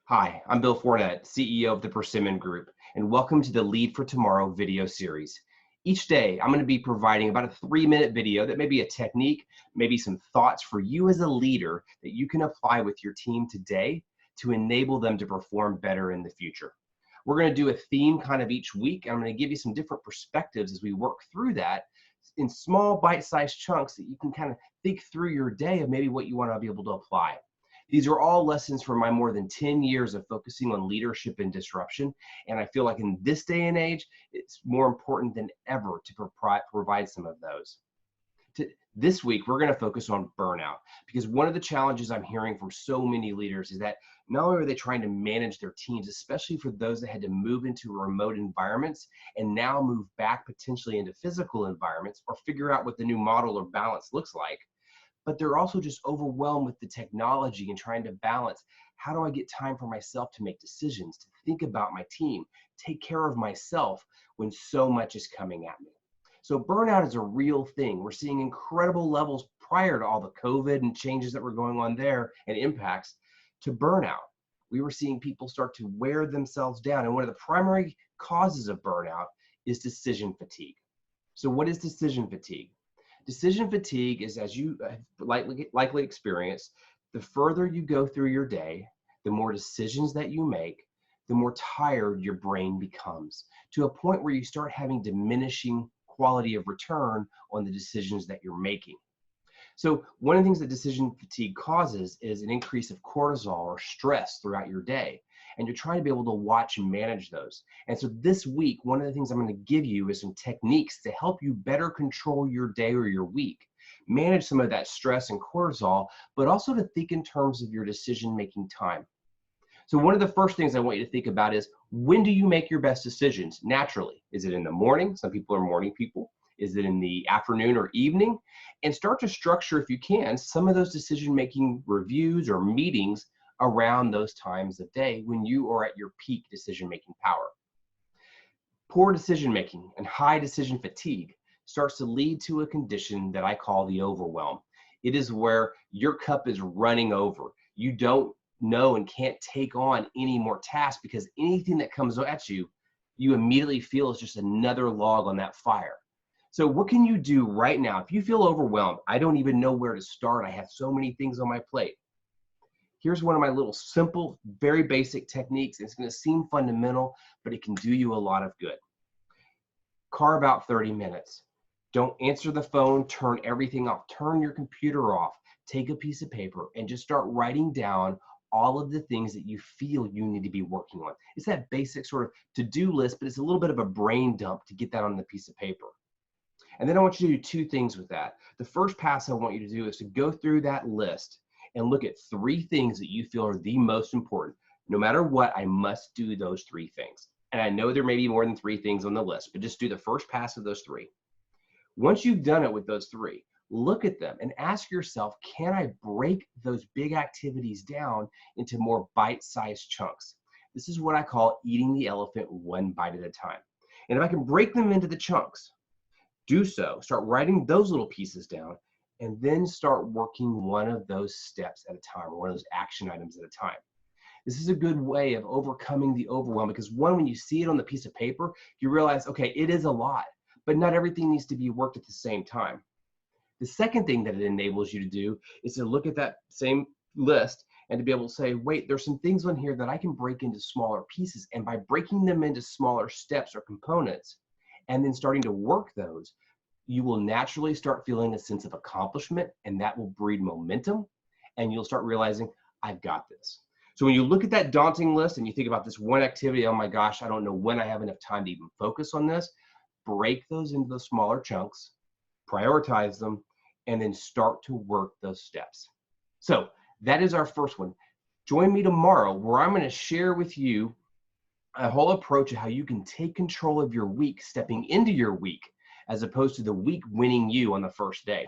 Hi, I'm Bill Fournet, CEO of the Persimmon Group, and welcome to the Lead for Tomorrow video series. Each day, I'm going to be providing about a 3-minute video that may be a technique, maybe some thoughts for you as a leader that you can apply with your team today to enable them to perform better in the future. We're going to do a theme kind of each week, and I'm going to give you some different perspectives as we work through that in small bite-sized chunks that you can kind of think through your day of maybe what you want to be able to apply. These are all lessons from my more than 10 years of focusing on leadership and disruption. And I feel like in this day and age, it's more important than ever to provide some of those. This week, we're going to focus on burnout, because one of the challenges I'm hearing from so many leaders is that not only are they trying to manage their teams, especially for those that had to move into remote environments and now move back potentially into physical environments or figure out what the new model or balance looks like, but they're also just overwhelmed with the technology and trying to balance, how do I get time for myself to make decisions, to think about my team, take care of myself when so much is coming at me. So burnout is a real thing. We're seeing incredible levels prior to all the COVID and changes that were going on there and impacts to burnout. We were seeing people start to wear themselves down. And one of the primary causes of burnout is decision fatigue. So what is decision fatigue? Decision fatigue is, as you have likely experienced, the further you go through your day, the more decisions that you make, the more tired your brain becomes, to a point where you start having diminishing quality of return on the decisions that you're making. So one of the things that decision fatigue causes is an increase of cortisol or stress throughout your day. And you're trying to be able to watch and manage those. And so this week, one of the things I'm going to give you is some techniques to help you better control your day or your week, manage some of that stress and cortisol, but also to think in terms of your decision-making time. So one of the first things I want you to think about is, when do you make your best decisions naturally? Is it in the morning? Some people are morning people. Is it in the afternoon or evening? And start to structure, if you can, some of those decision-making reviews or meetings around those times of day when you are at your peak decision-making power. Poor decision-making and high decision fatigue starts to lead to a condition that I call the overwhelm. It is where your cup is running over. You don't know and can't take on any more tasks, because anything that comes at you, you immediately feel is just another log on that fire. So what can you do right now? If you feel overwhelmed, I don't even know where to start, I have so many things on my plate. Here's one of my little simple, very basic techniques. It's going to seem fundamental, but it can do you a lot of good. Carve out 30 minutes. Don't answer the phone, turn everything off, turn your computer off, take a piece of paper and just start writing down all of the things that you feel you need to be working on. It's that basic sort of to-do list, but it's a little bit of a brain dump to get that on the piece of paper. And then I want you to do 2 things with that. The first pass I want you to do is to go through that list and look at 3 things that you feel are the most important. No matter what, I must do those 3 things. And I know there may be more than 3 things on the list, but just do the first pass of those 3. Once you've done it with those 3, look at them and ask yourself, can I break those big activities down into more bite-sized chunks? This is what I call eating the elephant one bite at a time. And if I can break them into the chunks, do so, start writing those little pieces down, and then start working one of those steps at a time, or one of those action items at a time. This is a good way of overcoming the overwhelm, because one, when you see it on the piece of paper, you realize, okay, it is a lot, but not everything needs to be worked at the same time. The second thing that it enables you to do is to look at that same list and to be able to say, wait, there's some things on here that I can break into smaller pieces. And by breaking them into smaller steps or components, and then starting to work those, you will naturally start feeling a sense of accomplishment, and that will breed momentum, and you'll start realizing, I've got this. So when you look at that daunting list and you think about this one activity, oh my gosh, I don't know when I have enough time to even focus on this, break those into the smaller chunks, prioritize them, and then start to work those steps. So that is our first one. Join me tomorrow, where I'm going to share with you a whole approach of how you can take control of your week, stepping into your week, as opposed to the week winning you on the first day.